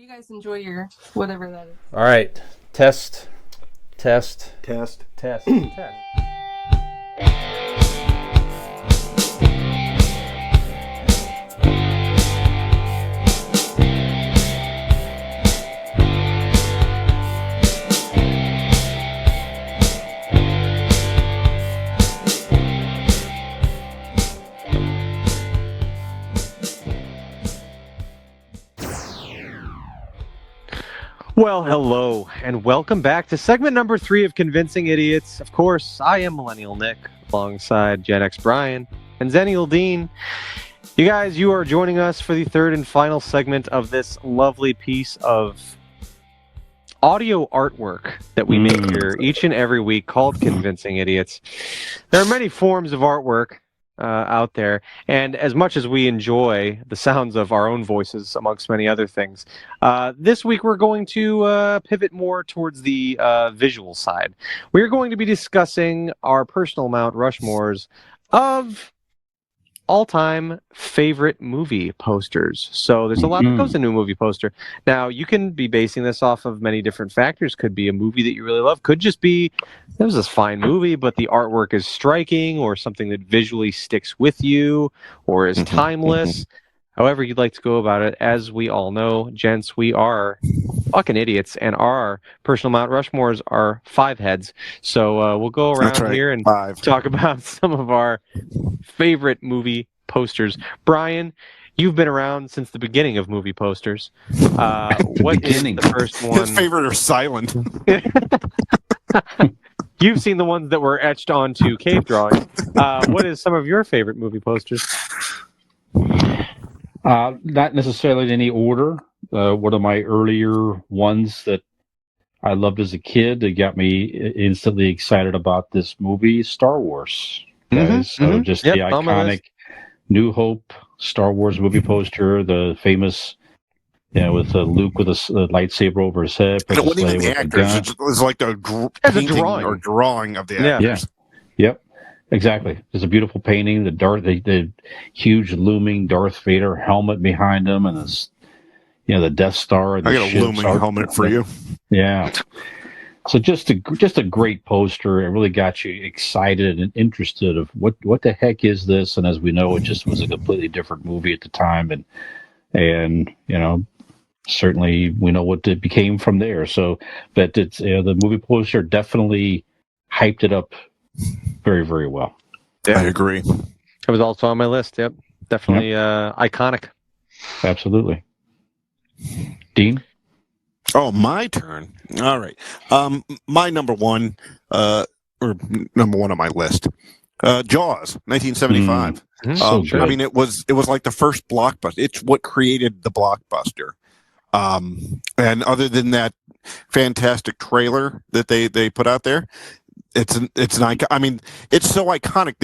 you guys enjoy your whatever that is. All right. Test. Test. Test. Test. Test. Well, hello, and welcome back to segment number 3 of Convincing Idiots. Of course, I am Millennial Nick, alongside Gen X Brian and Zennial Dean. You guys, you are joining us for the third and final segment of this lovely piece of audio artwork that we make here each and every week called Convincing Idiots. There are many forms of artwork out there, and as much as we enjoy the sounds of our own voices amongst many other things, this week we're going to pivot more towards the visual side. We're going to be discussing our personal Mount Rushmores of all-time favorite movie posters. So there's a lot that goes into a movie poster. Now, you can be basing this off of many different factors. Could be a movie that you really love. Could just be, it was this fine movie, but the artwork is striking, or something that visually sticks with you, or is timeless. However you'd like to go about it. As we all know, gents, we are fucking idiots, and our personal Mount Rushmores are 5 heads. So we'll go around here and talk about some of our favorite movie posters. Brian, you've been around since the beginning of movie posters. What is the first one? His favorite are silent. You've seen the ones that were etched onto cave drawings. What is some of your favorite movie posters? Not necessarily in any order. One of my earlier ones that I loved as a kid that got me instantly excited about this movie, Star Wars. So just the iconic New Hope Star Wars movie poster, the famous, with Luke with a lightsaber over his head. It wasn't even the actors. It was like a drawing of the actors. Yep. Exactly. There's a beautiful painting. The huge looming Darth Vader helmet behind him, and this, the Death Star. And I got a looming helmet for you. Yeah. So just a great poster. It really got you excited and interested of what the heck is this? And as we know, it just was a completely different movie at the time, and certainly we know what it became from there. So, but it's the movie poster definitely hyped it up very, very well. Yeah, I agree. It was also on my list. Yep, definitely iconic. Absolutely. Dean? Oh, my turn. All right. My number one, or number one on my list, Jaws, 1975. I mean, it was like the first blockbuster. It's what created the blockbuster. And other than that fantastic trailer that they put out there, it's an icon. I mean, it's so iconic.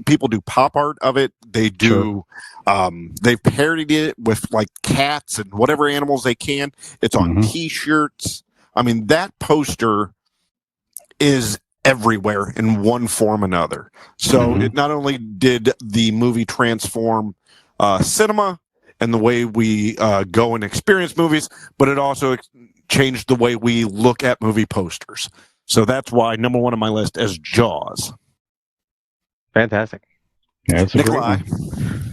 People do pop art of it. They do. They've parodied it with like cats and whatever animals they can. It's on T-shirts. I mean, that poster is everywhere in one form or another. So it not only did the movie transform cinema and the way we go and experience movies, but it also changed the way we look at movie posters. So that's why number one on my list is Jaws. Fantastic. Yeah, that's a Nikolai. great one.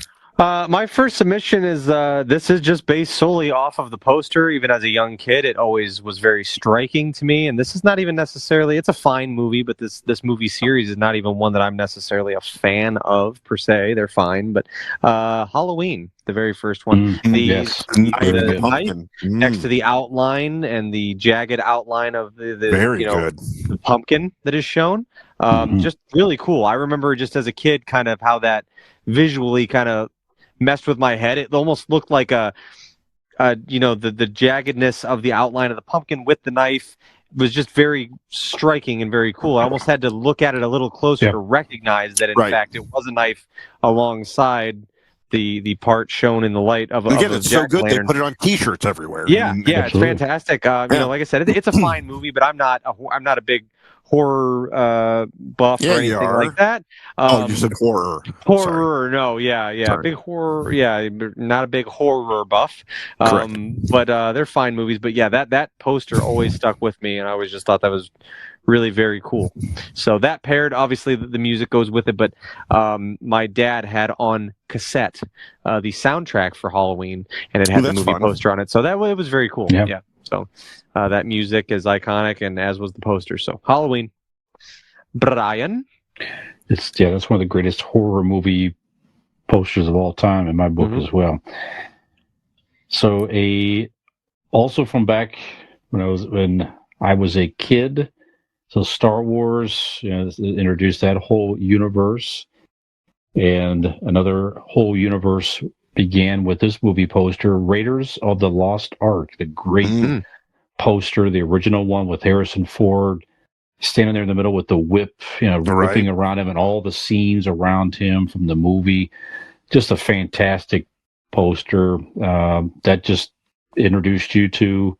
My first submission is this is just based solely off of the poster. Even as a young kid, it always was very striking to me. And this is not even necessarily, it's a fine movie, but this movie series is not even one that I'm necessarily a fan of per se. They're fine, but Halloween, the very first one, the knife next to the outline and the jagged outline of the pumpkin that is shown, just really cool. I remember just as a kid, kind of how that visually kind of messed with my head. It almost looked like the jaggedness of the outline of the pumpkin with the knife was just very striking and very cool. I almost had to look at it a little closer to recognize that in fact it was a knife alongside the part shown in the light of a it's so good they put it on T-shirts everywhere. Yeah, it's fantastic. Like I said, it's a fine movie, but I'm not a big horror buff Yeah, or you anything are. like that. You said horror. Horror, no, yeah, Sorry. big horror, yeah, not a big horror buff. Correct. But they're fine movies. But yeah, that poster always stuck with me, and I always just thought that was really very cool. So that paired, obviously, the music goes with it. But my dad had on cassette the soundtrack for Halloween, and it had the that's movie fun. poster on it. So it was very cool. Yeah. Yeah. So that music is iconic, and as was the poster. So Halloween. Brian. That's one of the greatest horror movie posters of all time in my book as well. So also from back when I was a kid, so Star Wars, introduced that whole universe, and another whole universe began with this movie poster, Raiders of the Lost Ark, the great poster, the original one with Harrison Ford standing there in the middle with the whip, ripping around him, and all the scenes around him from the movie. Just a fantastic poster that just introduced you to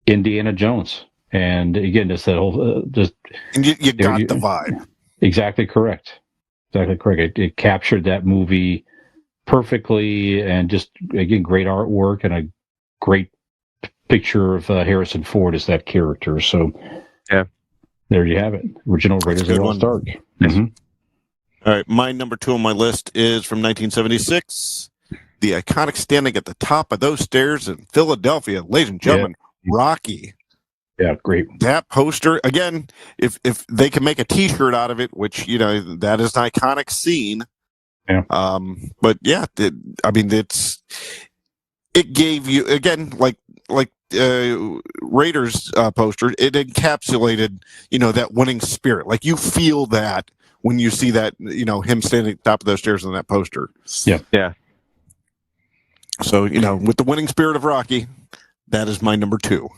Indiana Jones. And again, just that whole and you got the vibe. Exactly correct. Exactly correct. It captured that movie perfectly, and just again, great artwork and a great picture of Harrison Ford as that character. So yeah. There you have it. Original Raiders of the Lost Ark. Mm-hmm. All right. My number 2 on my list is from 1976. The iconic standing at the top of those stairs in Philadelphia. Ladies and gentlemen, Rocky. Yeah, great. That poster, again, if they can make a T-shirt out of it, which, that is an iconic scene. Yeah. But yeah, it gave you, again, like Raiders poster, it encapsulated that winning spirit. Like you feel that when you see that him standing at the top of those stairs on that poster. Yeah. So with the winning spirit of Rocky, that is my number 2.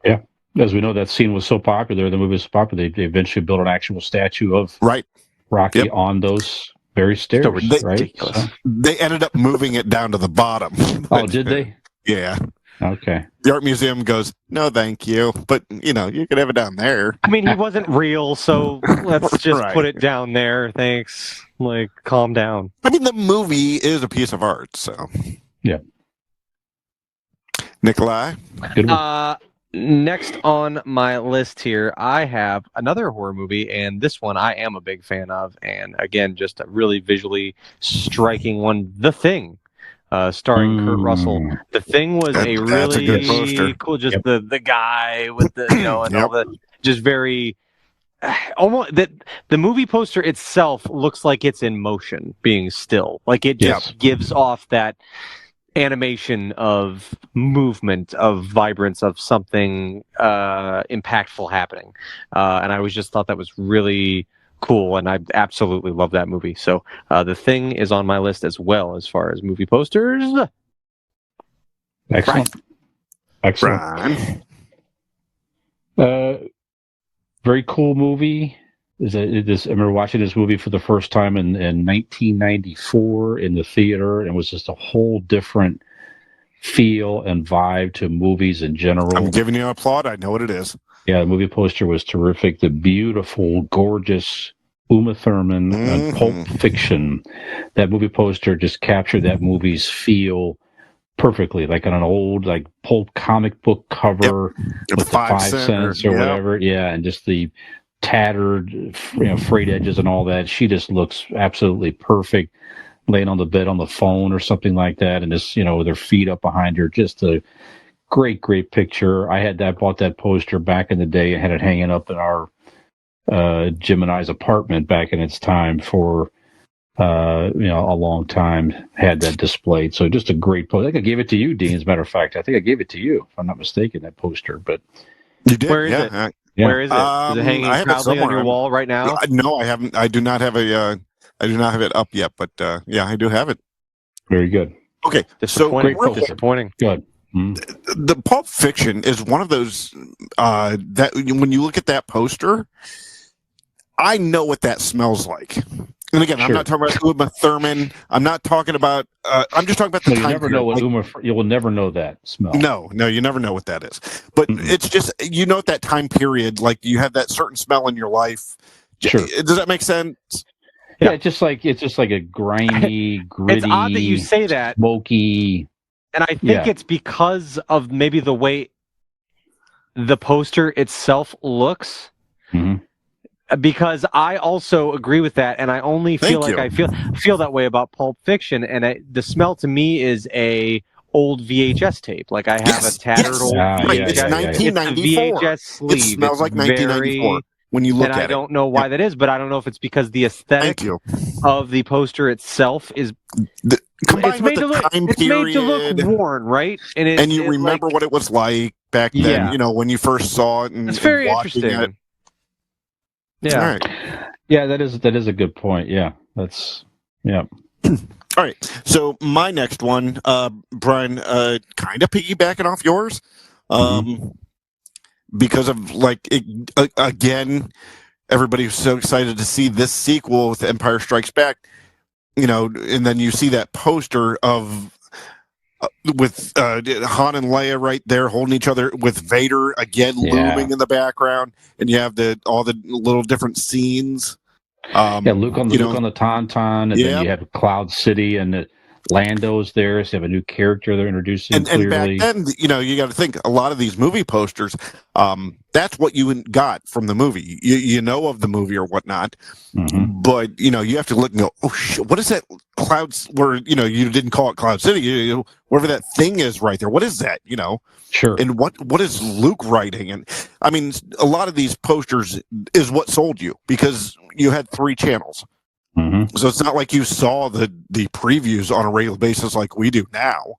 Yeah, as we know, that scene was so popular, the movie was so popular, they eventually built an actual statue of Rocky on those very stairs. Right? So, they ended up moving it down to the bottom. Oh, did they? Yeah. Okay. The art museum goes, no, thank you. But, you could have it down there. I mean, he wasn't real, so let's just put it down there. Thanks. Like, calm down. I mean, the movie is a piece of art, so. Yeah. Nikolai? Good one. Next on my list here, I have another horror movie, and this one I am a big fan of. And again, just a really visually striking one, The Thing. Starring Kurt Russell. The Thing was a really cool, just the guy with the and all the just very almost that the movie poster itself looks like it's in motion, being still. Like it just gives off that animation of movement, of vibrance, of something impactful happening. And I always just thought that was really cool, and I absolutely love that movie. So The Thing is on my list as well as far as movie posters. Excellent. Excellent. Very cool movie. I remember watching this movie for the first time in 1994 in the theater, and it was just a whole different feel and vibe to movies in general. I'm giving you an applaud. I know what it is. Yeah, the movie poster was terrific. The beautiful, gorgeous Uma Thurman and Pulp Fiction. That movie poster just captured that movie's feel perfectly, like on an old pulp comic book cover with the 5 cents or whatever. Yeah, and just the tattered, frayed edges and all that. She just looks absolutely perfect, laying on the bed on the phone or something like that, and just with her feet up behind her. Just a great picture. I bought that poster back in the day and had it hanging up in our Jim and I's apartment back in its time for a long time. Had that displayed. So just a great poster. I think I gave it to you, Dean. As a matter of fact, I think I gave it to you, if I'm not mistaken. That poster, but you did. Where is it? Where is it? Is it hanging proudly on your wall right now? No, I haven't. I do not have I do not have it up yet, but I do have it. Very good. Okay, disappointing. Good. The Pulp Fiction is one of those that when you look at that poster, I know what that smells like. And again, I'm Sure. not talking about Uma Thurman. I'm not talking about. I'm just talking about the No, you time never period. know what Like, you will never know that smell. no, you never know what that is. But Mm-mm. it's just at that time period, like you have that certain smell in your life. Sure. Does that make sense? Yeah, it's just like a grimy, gritty, It's odd that you say that, smoky. and I think Yeah. it's because of maybe the way the poster itself looks. Mhm. Because I also agree with that, and I only feel Thank like you. I feel that way about Pulp Fiction, and the smell to me is a old VHS tape. Like I have a tattered old Right. VHS. It's Yeah. It's the 1994. VHS It sleeve. smells It's like 1994 very, when you look and I at it. don't know why Yep. that is, but I don't know if it's because the aesthetic Thank you. of the poster itself is Combined with the time it's made to look period, worn, right? And and you remember what it was like back then. Yeah. You know, when you first saw it and it's very watching it. interesting. Yeah. All right. Yeah, that is a good point. Yeah, that's yeah. All right. So my next one, Brian, kind of piggybacking off yours, because of again, everybody was so excited to see this sequel with Empire Strikes Back. You know, and then you see that poster of with Han and Leia right there holding each other with Vader again looming in the background, and you have all the little different scenes. Luke on the Tauntaun, and then you have Cloud City and the Lando's there, so you have a new character they're introducing and back then, you know, you got to think a lot of these movie posters. That's what you got from the movie. You know of the movie or whatnot, but you know you have to look and go, oh shit, what is that clouds? Where you know you didn't call it Cloud City, wherever that thing is right there. What is that? You know, sure. And what is Luke writing? And I mean, a lot of these posters is what sold you because you had 3 channels. So it's not like you saw the previews on a regular basis like we do now.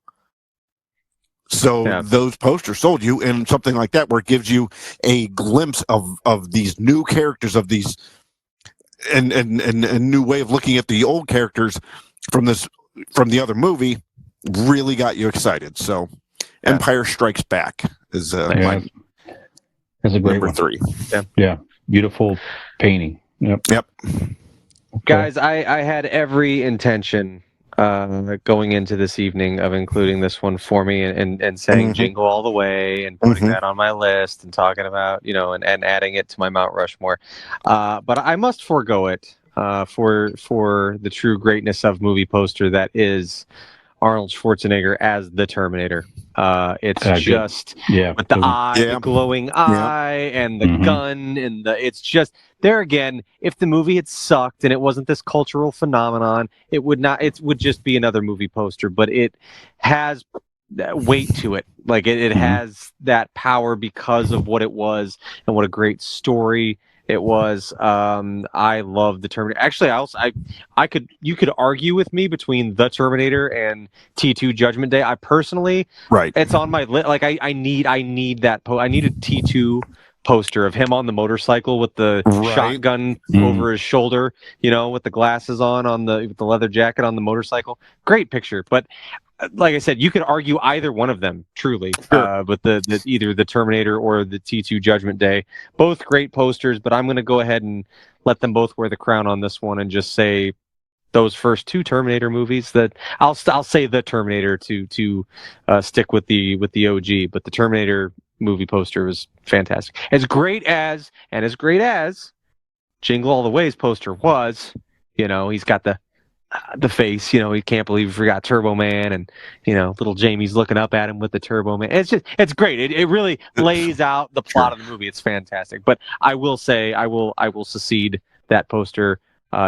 So those posters sold you, and something like that where it gives you a glimpse of these new characters, of these and a new way of looking at the old characters from the other movie really got you excited. So Empire Strikes Back is my that's a great number one. 3. Yeah, beautiful painting. Yep. Guys, I had every intention going into this evening of including this one for me and saying Jingle All the Way and putting that on my list and talking about, you know, and adding it to my Mount Rushmore. But I must forego it for the true greatness of movie poster that is Arnold Schwarzenegger as the Terminator. It's just with the eye, the glowing eye, and the gun, and it's just there again. If the movie had sucked and it wasn't this cultural phenomenon, it would not. It would just be another movie poster. But it has weight to it. Like it has that power because of what it was and what a great story it was. I love the Terminator. Actually, you could argue with me between the Terminator and T2 Judgment Day. I personally, it's on my list. Like I need that. I need a T2 poster of him on the motorcycle with the shotgun over his shoulder. You know, with the glasses on with the leather jacket on the motorcycle. Great picture, but. Like I said, you could argue either one of them, truly, with the either the Terminator or the T2 Judgment Day. Both great posters, but I'm going to go ahead and let them both wear the crown on this one and just say those first 2 Terminator movies. That I'll say the Terminator to stick with the OG, but the Terminator movie poster was fantastic. As great as Jingle All the Way's poster was, you know, he's got the face, you know, he can't believe he forgot Turbo Man, and you know, little Jamie's looking up at him with the Turbo Man. It's great. It really lays out the plot of the movie. It's fantastic. But I will say, I will secede that poster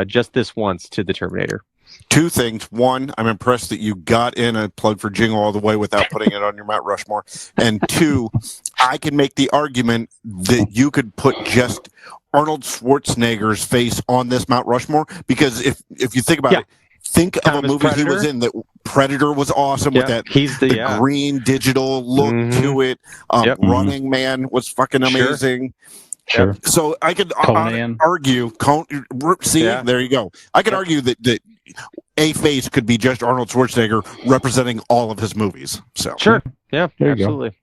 just this once to the Terminator. 2 things. 1, I'm impressed that you got in a plug for Jingle All the Way without putting it on your Mount Rushmore. And 2, I can make the argument that you could put just Arnold Schwarzenegger's face on this Mount Rushmore, because if you think about it, think of a movie he was in. That Predator was awesome with that the green digital look to it. Running Man was fucking amazing. Sure. So I could argue. There you go. I could argue that a face could be just Arnold Schwarzenegger representing all of his movies. So absolutely.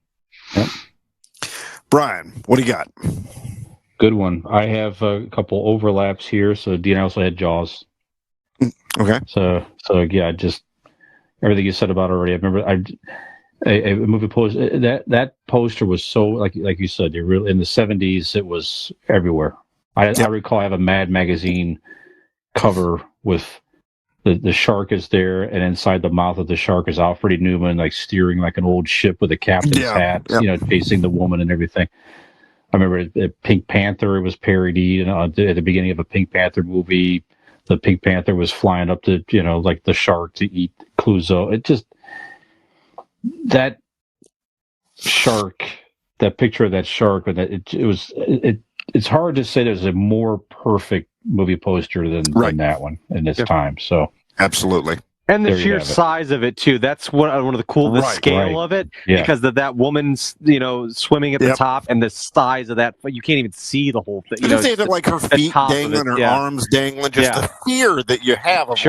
Yep. Brian, what do you got? Good one. I have a couple overlaps here. So Dean also had Jaws. Okay. So yeah, just everything you said about it already. I remember a movie poster that poster was so like you said, you really in the 70s it was everywhere. I recall I have a Mad magazine cover with the shark is there, and inside the mouth of the shark is Alfred Newman, like steering like an old ship with a captain's hat, chasing the woman and everything. I remember Pink Panther was parodied at the beginning of a Pink Panther movie. The Pink Panther was flying up to like the shark to eat Clouseau. It just that shark, that picture of that shark, and it's hard to say there's a more perfect movie poster than that one in its time. So absolutely. And the sheer size of it too. That's one of the cool. The scale of it, because that woman's swimming at the top, and the size of that, you can't even see the whole thing. You say that like her feet dangling, her arms dangling, just the fear that you have of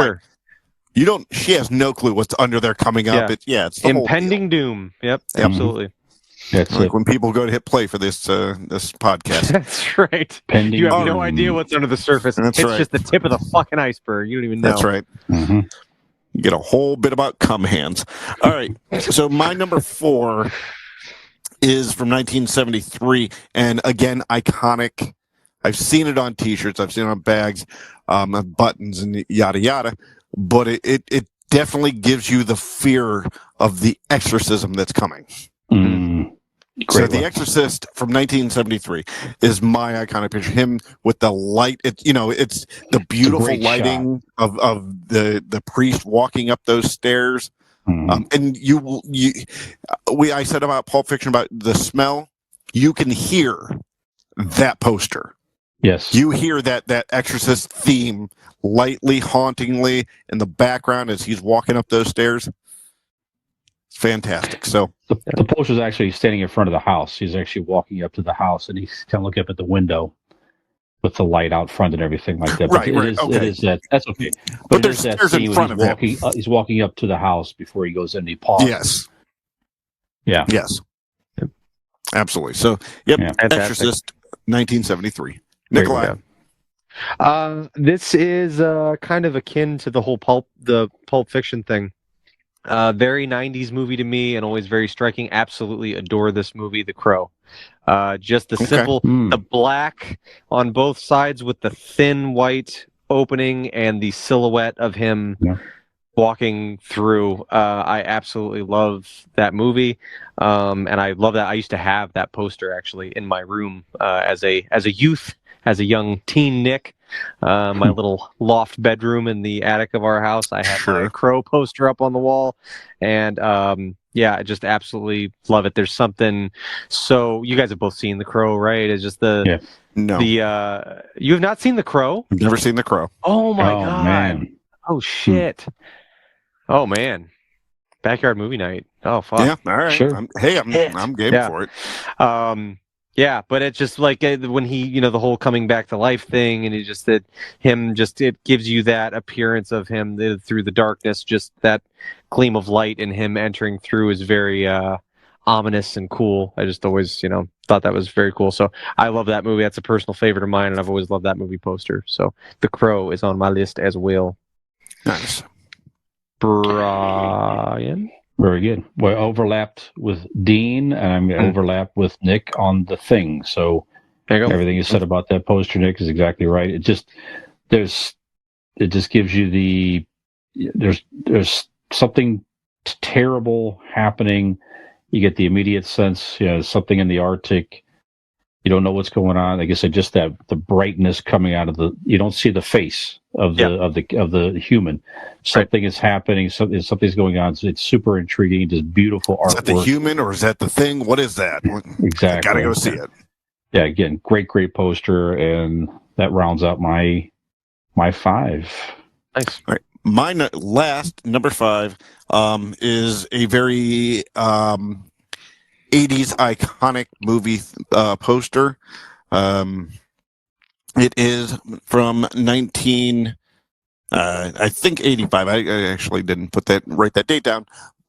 you don't. She has no clue what's under there coming up. It's the impending doom. Yep, absolutely. That's like when people go to hit play for this podcast. That's right. You have no idea what's under the surface. It's just the tip of the fucking iceberg. You don't even know. That's right. Mm-hmm. You get a whole bit about cum hands. All right. So my number 4 is from 1973, and again, iconic. I've seen it on T-shirts. I've seen it on bags, buttons, and yada yada. But it definitely gives you the fear of the exorcism that's coming. So The Exorcist from 1973 is my iconic picture. Him with the light. It's the beautiful lighting of the priest walking up those stairs. And I said about Pulp Fiction about the smell. You can hear that poster. Yes, you hear that Exorcist theme lightly, hauntingly in the background as he's walking up those stairs. Fantastic. So the poster's actually standing in front of the house. He's actually walking up to the house, and he's kind of looking up at the window with the light out front and everything like that. It is that. That's okay. But there's that scene in front of him. He's walking up to the house before he goes in. And he pauses. Yes. Yeah. Yes. Absolutely. So, Exorcist, 1973. Nikolai. This is kind of akin to the whole Pulp Fiction thing. Very 90s movie to me, and always very striking. Absolutely adore this movie, The Crow. Just the simple, the black on both sides with the thin white opening and the silhouette of him walking through. I absolutely love that movie, and I love that. I used to have that poster actually in my room as a youth, as a young teen Nick. My little loft bedroom in the attic of our house. I had my Crow poster up on the wall, and I just absolutely love it. There's something. So you guys have both seen The Crow, right? It's just you have not seen The Crow? I've never seen The Crow. Oh my god! Man. Oh shit! Oh man! Backyard movie night. Oh fuck! Yeah, all right. Sure. I'm game for it. Yeah, but it's just like when he, the whole coming back to life thing, and it gives you that appearance of him through the darkness. Just that gleam of light in him entering through is very ominous and cool. I just always, thought that was very cool. So I love that movie. That's a personal favorite of mine, and I've always loved that movie poster. So The Crow is on my list as well. Nice. Brian? Very good. Well, overlapped with Dean, and I'm going to overlap with Nick on The Thing. So everything you said about that poster, Nick, is exactly right. It just gives you there's something terrible happening. You get the immediate sense, something in the Arctic. You don't know what's going on. Like I said, just the brightness coming out of you don't see the face of the human. Something is happening. Something's going on. It's super intriguing. Just beautiful artwork. Is that the human or is that the thing? What is that? Exactly. I gotta go see it. Yeah. Again, great poster, and that rounds out my 5. Nice. All right. My last number 5 is a very 80s iconic movie poster. It is from 85. I actually didn't write that date down.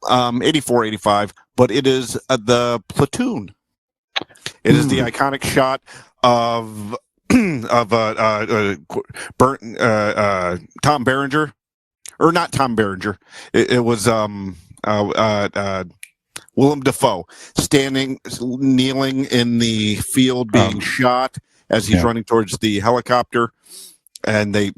84, 85, but it is the Platoon. It is the iconic shot of Tom Berenger or not Tom Berenger. It was Willem Dafoe kneeling in the field, being shot as he's running towards the helicopter. And they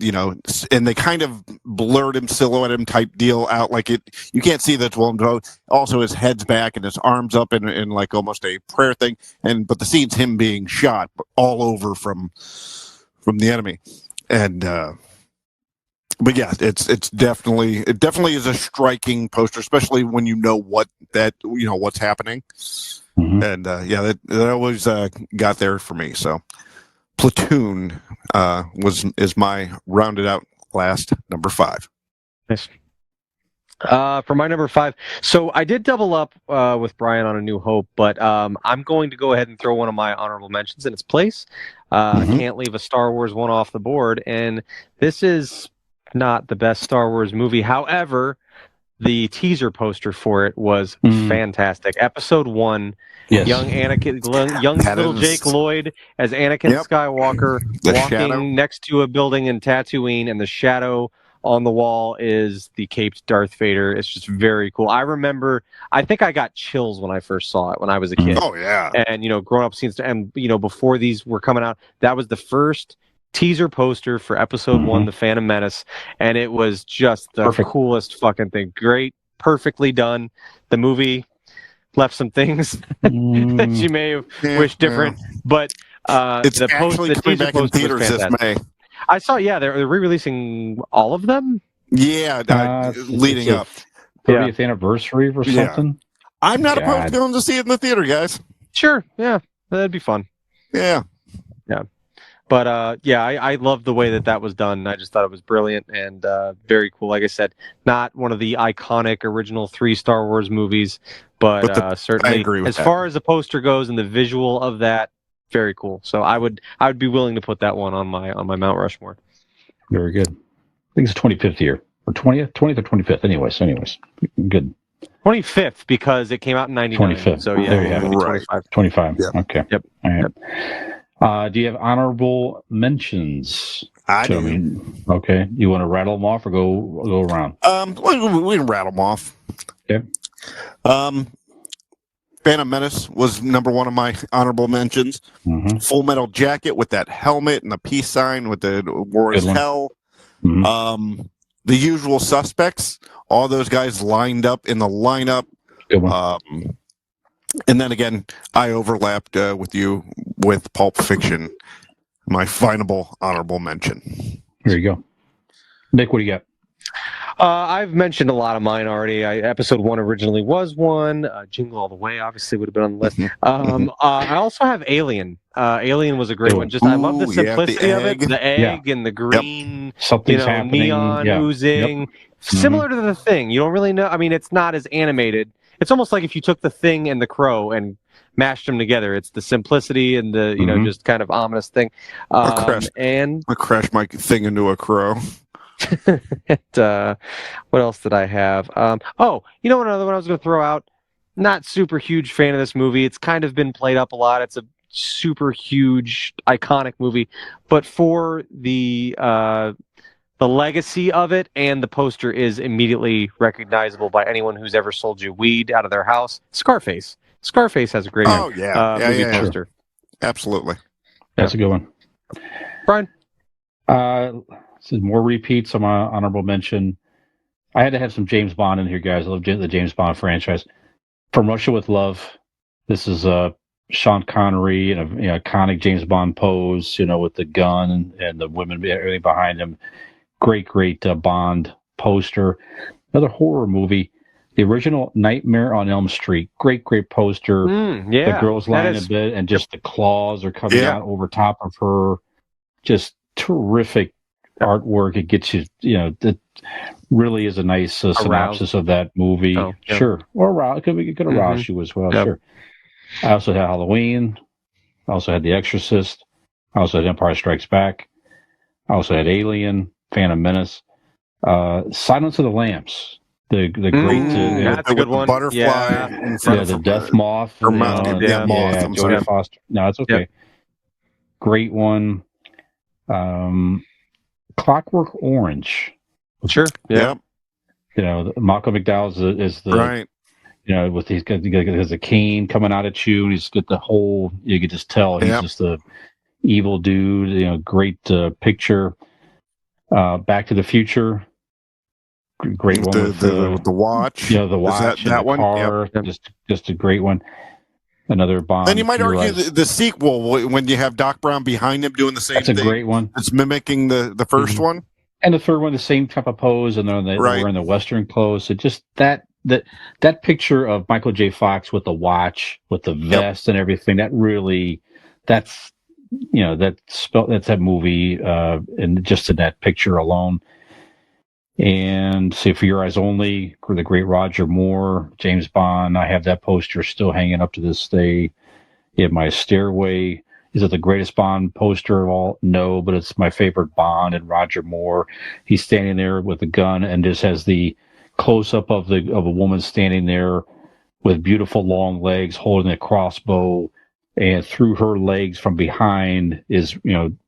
kind of blurred him, silhouette him type deal out, like it. You can't see that's Willem Dafoe. Also, his head's back and his arms up in like almost a prayer thing. But the scene's him being shot all over from the enemy. And but yeah, it definitely is a striking poster, especially when you know what's happening. Mhm. And that always got there for me. So. Platoon is my rounded out last number 5. Nice. For my number 5, so I did double up with Brian on A New Hope, but I'm going to go ahead and throw one of my honorable mentions in its place. I can't leave a Star Wars one off the board, and this is not the best Star Wars movie. However, the teaser poster for it was fantastic. Episode 1. Yes. Young little Jake Lloyd as Anakin Skywalker walking shadow next to a building in Tatooine, and the shadow on the wall is the caped Darth Vader. It's just very cool. I think I got chills when I first saw it when I was a kid. Oh yeah. And growing up scenes, and before these were coming out, that was the first teaser poster for Episode 1, The Phantom Menace, and it was just the coolest fucking thing. Great, perfectly done. The movie left some things that you may have wished different, but it's actually coming back in theaters this May. I saw, they're re-releasing all of them. Yeah, leading up 30th anniversary or something. I'm not opposed to going to see it in the theater, guys. Sure, yeah, that'd be fun. Yeah. But I love the way that was done. I just thought it was brilliant and very cool. Like I said, not one of the iconic original 3 Star Wars movies, but certainly as far as the poster goes and the visual of that, very cool. So I would be willing to put that one on my Mount Rushmore. Very good. I think it's the 25th year or 20th or 25th. Anyways, good. 25th because it came out in 99. 25th. So yeah, there you have it. 25. 25. Yep. Okay. Yep. All right. Do you have honorable mentions? I do. Okay. You want to rattle them off or go around? We can rattle them off. Okay. Phantom Menace was number 1 of my honorable mentions. Full Metal Jacket with that helmet and the peace sign with the War is Hell. The Usual Suspects. All those guys lined up in the lineup. Good one. And then again, I overlapped with you with Pulp Fiction, my final honorable mention. There you go. Nick, what do you got? I've mentioned a lot of mine already. Episode 1 originally was one. Jingle All the Way obviously would have been on the list. I also have Alien. Alien was a great one. Just I love the simplicity of it. The egg and the green, Something's happening. Neon oozing. Similar to The Thing. You don't really know. I mean, it's not as animated. It's almost like if you took The Thing and The Crow and mashed them together. It's the simplicity and the just kind of ominous thing. I crashed my thing into a crow. What else did I have? Another one I was going to throw out. Not super huge fan of this movie. It's kind of been played up a lot. It's a super huge, iconic movie, but for the legacy of it, and the poster is immediately recognizable by anyone who's ever sold you weed out of their house. Scarface. Scarface has a great movie poster. Absolutely. That's a good one. Brian? This is more repeats on my honorable mention. I had to have some James Bond in here, guys. I love the James Bond franchise. From Russia with Love. This is Sean Connery in an iconic James Bond pose, with the gun and the women, everything behind him. Great Bond poster. Another horror movie. The original Nightmare on Elm Street. Great poster. The girl's lying in bed and just the claws are coming out over top of her. Just terrific artwork. It gets you, that really is a nice synopsis of that movie. Oh, yeah. Sure. Or it could arouse you as well. Yep. Sure. I also had Halloween. I also had The Exorcist. I also had Empire Strikes Back. I also had Alien, Phantom Menace, Silence of the Lambs. The great that's a good one. Butterfly, the Death Moth, Moth. Jodie Foster. No, it's okay. Yep. Great one. Clockwork Orange. Sure. Yeah. Malcolm McDowell is the Right. with he's got a cane coming out at you, and he's got the whole. You can just tell he's Yep. just the evil dude. Great picture. Back to the Future. Great one with the watch. the watch Is and that the one? car. Yep. Just a great one. Another Bond. Then you might argue theorized. the sequel when you have Doc Brown behind him doing the same That's a thing. great one. It's mimicking the first one. And the third one, the same type of pose, and they're wearing the Western clothes. So just that picture of Michael J. Fox with the watch, with the vest and everything, that's that movie, and just in that picture alone. And see, For Your Eyes Only, the great Roger Moore, James Bond. I have that poster still hanging up to this day in my stairway. Is it the greatest Bond poster of all? No, but it's my favorite Bond and Roger Moore. He's standing there with a gun and just has the close up of a woman standing there with beautiful long legs holding a crossbow, and through her legs from behind is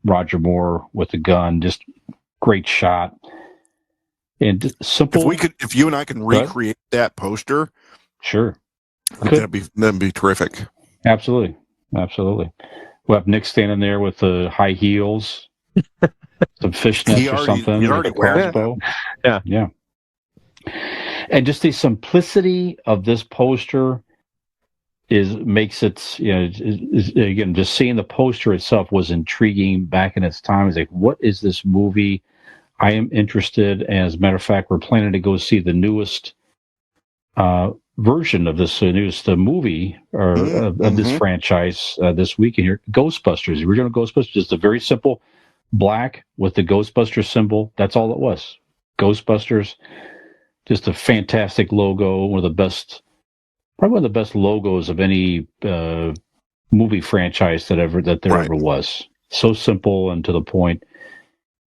Roger Moore with a gun. Just great shot. And simple. If you and I can recreate that poster, sure, that'd be terrific. Absolutely. We'll have Nick standing there with the high heels, some fishnets or something. He's already wearing crossbow. Yeah. And just the simplicity of this poster makes it. Again, just seeing the poster itself was intriguing back in its time. It's like, what is this movie? I am interested. As a matter of fact, we're planning to go see the newest version of this newest movie of this franchise this weekend here. Ghostbusters, the original Ghostbusters, just a very simple black with the Ghostbuster symbol. That's all it was. Ghostbusters, just a fantastic logo. Probably one of the best logos of any movie franchise that there ever was. So simple and to the point.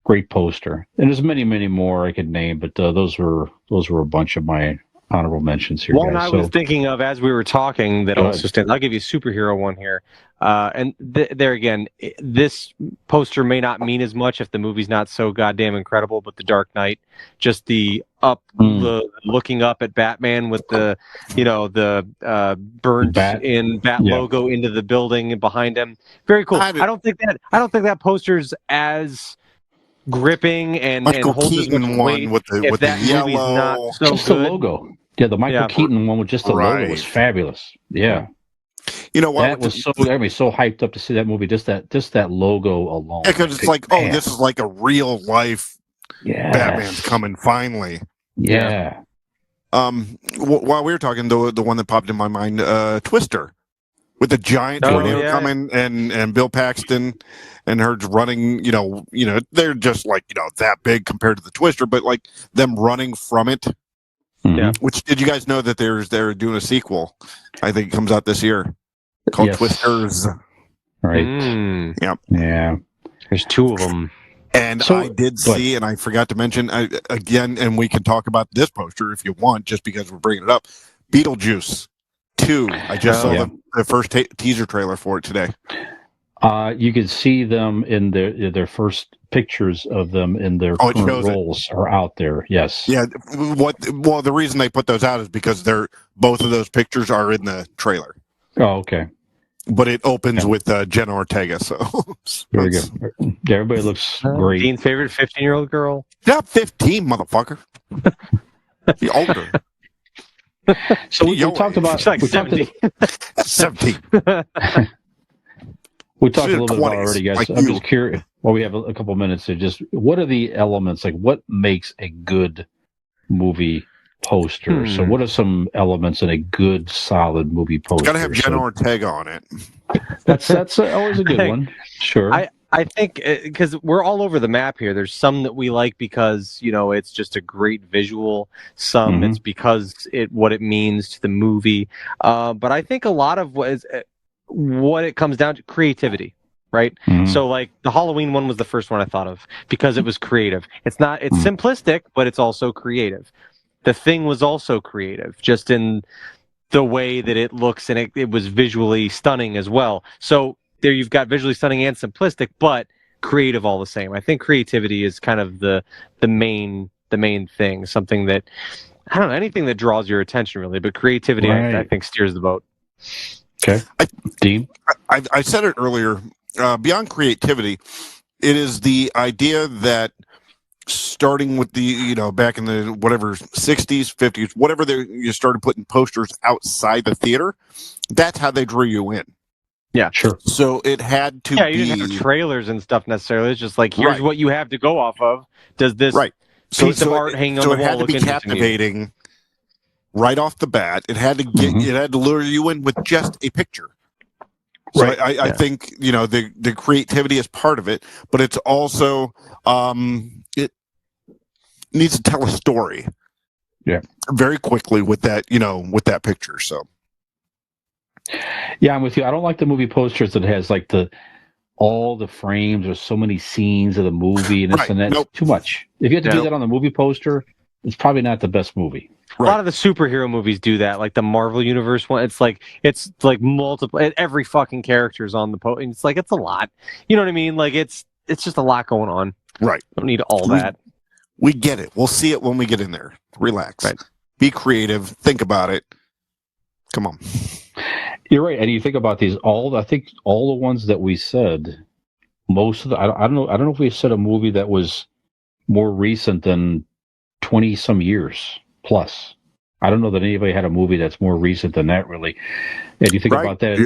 Great poster, and there's many, many more I could name, but those were a bunch of my honorable mentions here. One guys. I was thinking of as we were talking that also stands. I'll give you a superhero one here, and there again, this poster may not mean as much if the movie's not so goddamn incredible. But The Dark Knight, just the looking up at Batman with the burnt in bat logo into the building and behind him, very cool. I don't think that poster's as gripping and holds as much weight with the yellow. Not so just good. The logo. Yeah, the Michael Keaton one with just the logo was fabulous. Yeah. That was everybody so hyped up to see that movie. Just that logo alone. Yeah, because it's like, this is like a real life Batman's coming finally. Yeah. While we were talking, the one that popped in my mind, Twister, with the giant tornado coming and Bill Paxton and her running. They're just like that big compared to the Twister, but like them running from it. Yeah. Which, did you guys know that they're doing a sequel? I think it comes out this year called Twisters. Right. Yep. Yeah. There's two of them. And I did see, and I forgot to mention again, and we can talk about this poster if you want, just because we're bringing it up. Beetlejuice 2. I just saw the first teaser trailer for it today. You can see them in their first pictures of them in their current roles are out there. Yes. Yeah. Well, the reason they put those out is because both of those pictures are in the trailer. Oh, okay. But it opens with Jenna Ortega, so very good. Everybody looks great. Dean's favorite 15-year-old girl. Not 15, motherfucker. The older. So we talked about. She's like 17. 17. We talked a little bit about it already, guys. I'm just curious. Well, we have a couple minutes to just. What are the elements? Like, what makes a good movie poster? So, what are some elements in a good, solid movie poster? Got to have Jenna Ortega on it. That's always a good one. Sure. I think because we're all over the map here. There's some that we like because it's just a great visual. Some it's because what it means to the movie. But I think a lot of what it comes down to creativity, right? So like the Halloween one was the first one I thought of because it was creative. It's simplistic, but it's also creative. The Thing was also creative, just in the way that it looks, and it was visually stunning as well. So there you've got visually stunning and simplistic, but creative all the same. I think creativity is kind of the main the main thing. Something that, I don't know, anything that draws your attention really, but creativity, I think, steers the boat. Okay. Dean? I said it earlier, beyond creativity, it is the idea that starting with the, back in the whatever 60s, 50s, whatever you started putting posters outside the theater, that's how they drew you in. Yeah, sure. So it had to be. Yeah, you didn't have trailers and stuff necessarily. It's just like, here's what you have to go off of. Does this piece of art hanging on the wall had to look be captivating right off the bat. It had to it had to lure you in with just a picture. So I think the creativity is part of it, but it's also it needs to tell a story. Yeah, very quickly with that with that picture. So yeah, I'm with you. I don't like the movie posters that has like all the frames or so many scenes of the movie and this and that. Nope. Too much. If you have to do that on the movie poster, it's probably not the best movie. A lot of the superhero movies do that, like the Marvel Universe one. It's like multiple. Every fucking character's on the poster. It's like, it's a lot. You know what I mean? Like it's just a lot going on. Right. Don't need all that. We get it. We'll see it when we get in there. Relax. Right. Be creative. Think about it. Come on. You're right. And you think about these, I think all the ones that we said, most of the, I don't know if we said a movie that was more recent than 20 some years plus. I don't know that anybody had a movie that's more recent than that, really. And you think about that.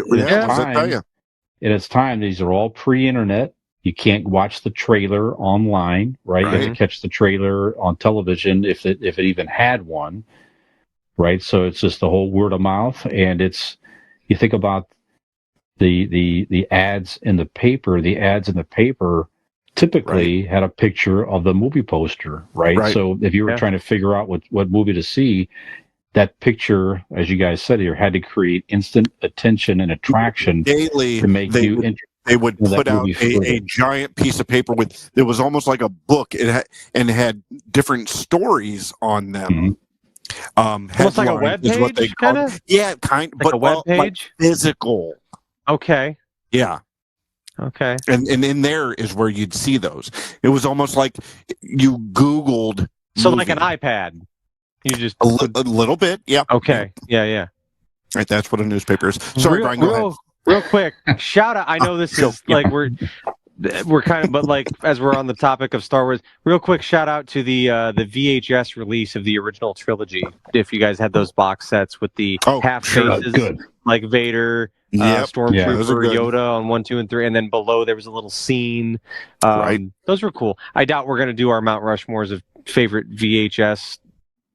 In its time, these are all pre-internet. You can't watch the trailer online, right? You have to catch the trailer on television if it even had one, right? So it's just the whole word of mouth, and you think about the ads in the paper. The ads in the paper typically had a picture of the movie poster, right? So if you were trying to figure out what movie to see, that picture, as you guys said here, had to create instant attention and attraction daily to make you interested. They would put out a giant piece of paper it was almost like a book. It had different stories on them. Almost like a web page, kind of. Yeah, but a web page, like physical. Okay. Yeah. Okay. And in there is where you'd see those. It was almost like you Googled. So like an iPad. You just a little bit. Yeah. Okay. Yeah. Right. That's what a newspaper is. Sorry, Brian. Go ahead. Real quick, shout out. I know this is like we're kind of, but like as we're on the topic of Star Wars, real quick shout out to the VHS release of the original trilogy. If you guys had those box sets with the half faces, like Vader, Stormtrooper, Yoda on 1, 2, and 3, and then below there was a little scene. Those were cool. I doubt we're gonna do our Mount Rushmores of favorite VHS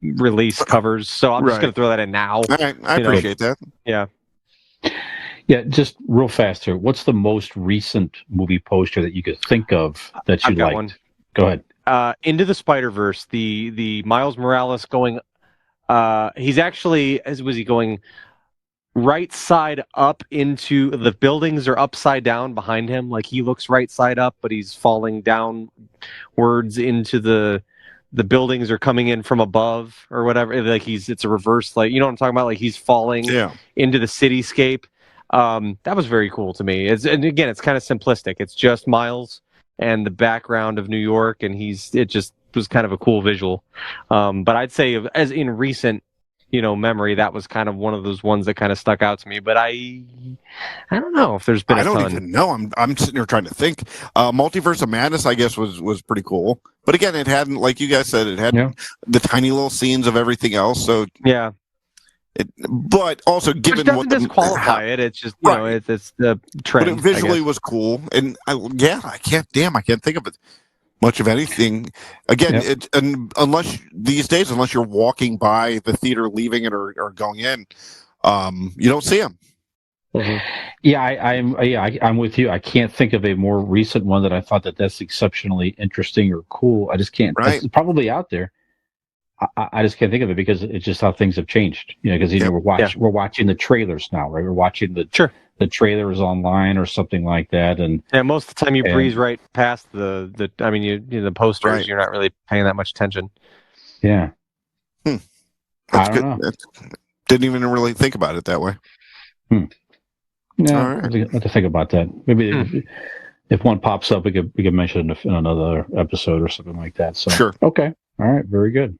release covers, so I'm just gonna throw that in now. All right. I appreciate that. Yeah. Yeah, just real fast here. What's the most recent movie poster that you could think of that you liked? One. Go ahead. Into the Spider-Verse, the Miles Morales going. He's actually, was he going right side up into the buildings are upside down behind him? Like he looks right side up, but he's falling downwards into the buildings are coming in from above or whatever. Like it's a reverse, like, you know what I'm talking about? Like he's falling into the cityscape. That was very cool to me. And again, it's kind of simplistic. It's just Miles and the background of New York, and it just was kind of a cool visual. But I'd say as in recent, memory, that was kind of one of those ones that kind of stuck out to me. But I don't know if there's been. I don't even know. I'm sitting here trying to think. Multiverse of Madness, I guess, was pretty cool. But again, it hadn't, like you guys said, it had the tiny little scenes of everything else. So yeah. But also, given what disqualify it, it's just it's the trend. But it visually was cool, and I can't think of it much of anything. Again, unless you're walking by the theater, leaving it or going in, you don't see them. Mm-hmm. Yeah, I'm with you. I can't think of a more recent one that I thought that's exceptionally interesting or cool. I just can't. Right. It's probably out there. I just can't think of it because it's just how things have changed. Because we're watching the trailers now, right? We're watching the trailers online or something like that, and most of the time you breeze right past the posters. Right. You're not really paying that much attention. Yeah, that's good. Didn't even really think about it that way. No, I have to think about that. Maybe if one pops up, we could mention it in another episode or something like that. So sure, okay. All right, very good.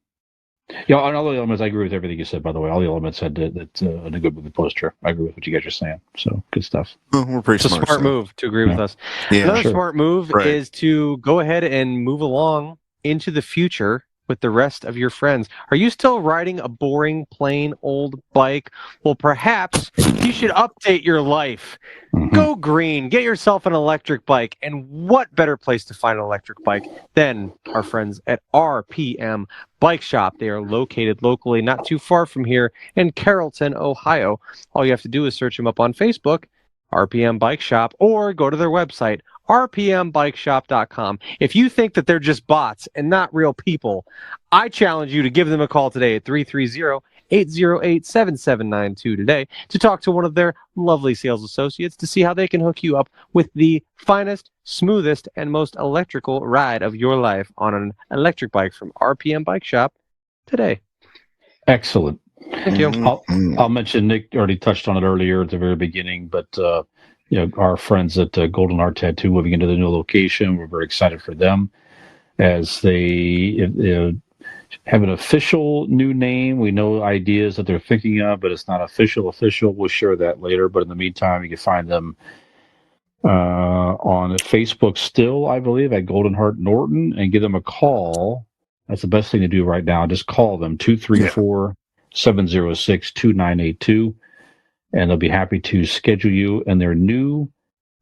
Yeah, on all the elements, I agree with everything you said. By the way, all the elements said that's a good movie poster. I agree with what you guys are saying. So good stuff. We're pretty It's a smart so. move to agree with us. Yeah, Another sure. smart move Right. is to go ahead and move along into the future with the rest of your friends. Are you still riding a boring, plain old bike? Well, perhaps you should update your life. Mhm. Go green, get yourself an electric bike. And what better place to find an electric bike than our friends at RPM Bike Shop? They are located locally, not too far from here in Carrollton, Ohio. All you have to do is search them up on Facebook, RPM Bike Shop, or go to their website, rpmbikeshop.com. If you think that they're just bots and not real people, I challenge you to give them a call today at 330-808-7792 today to talk to one of their lovely sales associates to see how they can hook you up with the finest, smoothest, and most electrical ride of your life on an electric bike from RPM Bike Shop today. Excellent. Thank you. I'll mention, Nick already touched on it earlier at the very beginning, but our friends at Golden Art Tattoo moving into the new location, we're very excited for them as they have an official new name. We know ideas that they're thinking of, but it's not official. We'll share that later. But in the meantime, you can find them on Facebook still, I believe, at Golden Heart Norton, and give them a call. That's the best thing to do right now. Just call them, 234-706-2982, and they'll be happy to schedule you in their new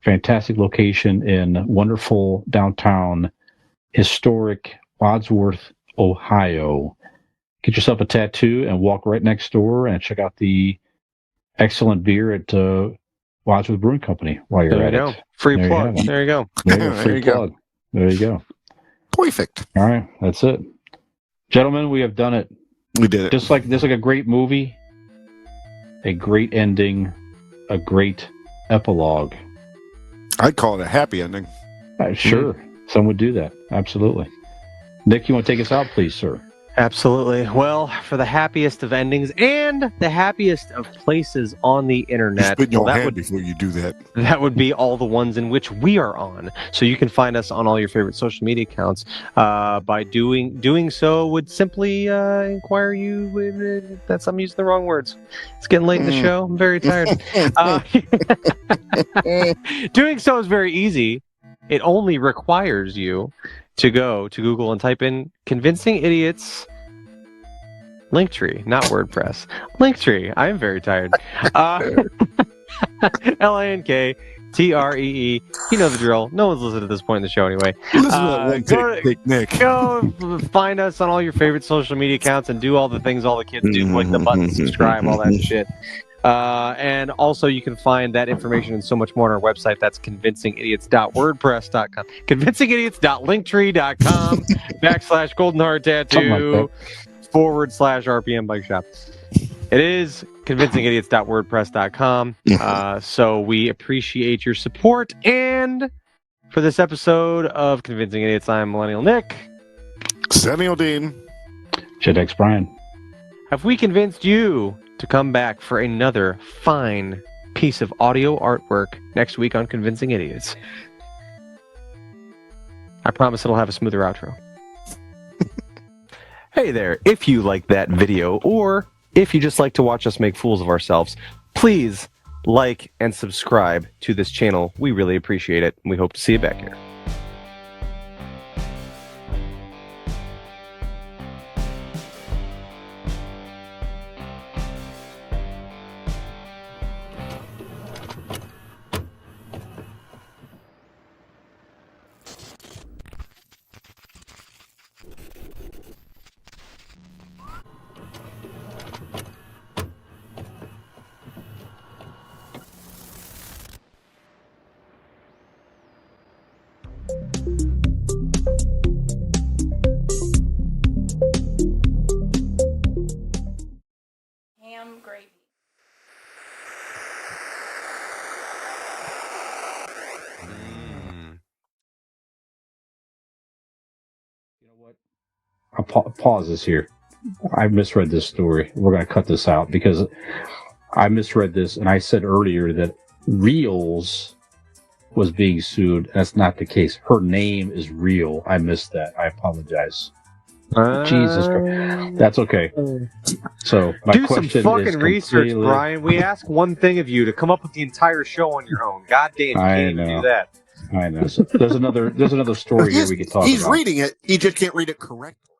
fantastic location in wonderful downtown historic Wadsworth, Ohio. Get yourself a tattoo and walk right next door and check out the excellent beer at Wadsworth Brewing Company while you're at it. Free There you plug. have it. There you go. Free plug. There you go. Perfect. All right, that's it. Gentlemen, we have done it. We did it. Just like a great movie, a great ending, a great epilogue. I'd call it a happy ending. Sure, some would do that. Absolutely. Nick, you want to take us out, please, sir? Absolutely. Well, for the happiest of endings and the happiest of places on the internet, Spit in your that hand would before you do that. be all the ones in which we are on. So you can find us on all your favorite social media accounts. By doing so would simply inquire you. That's I'm using the wrong words. It's getting late in the show. I'm very tired. Doing so is very easy. It only requires you to go to Google and type in Convincing Idiots Linktree, not WordPress. Linktree. I am very tired. LINKTREE. You know the drill. No one's listening to this point in the show anyway. Listen to that one take, Nick. Go find us on all your favorite social media accounts and do all the things all the kids do, like the button, subscribe, all that shit. And also you can find that information and so much more on our website. That's convincingidiots.wordpress.com, convincingidiots.linktree.com /Golden Heart Tattoo / RPM Bike Shop. It is convincingidiots.wordpress.com. So we appreciate your support. And for this episode of Convincing Idiots, I'm Millennial Nick. Samuel Dean. Jet X Brian. Have we convinced you to come back for another fine piece of audio artwork next week on Convincing Idiots? I promise it'll have a smoother outro. Hey there, if you like that video, or if you just like to watch us make fools of ourselves, please like and subscribe to this channel. We really appreciate it, and we hope to see you back here. Ham gravy. You know what? I'll pause this here. I misread this story. We're going to cut this out because I misread this, and I said earlier that Reels was being sued. That's not the case. Her name is Real. I missed that. I apologize. Jesus Christ. That's okay. So my do some question fucking is research, completely- Brian. We ask one thing of you to come up with the entire show on your own. God damn, you I can't even know. do that. I know. So there's another story here we could talk He's about. reading it. He just can't read it correctly.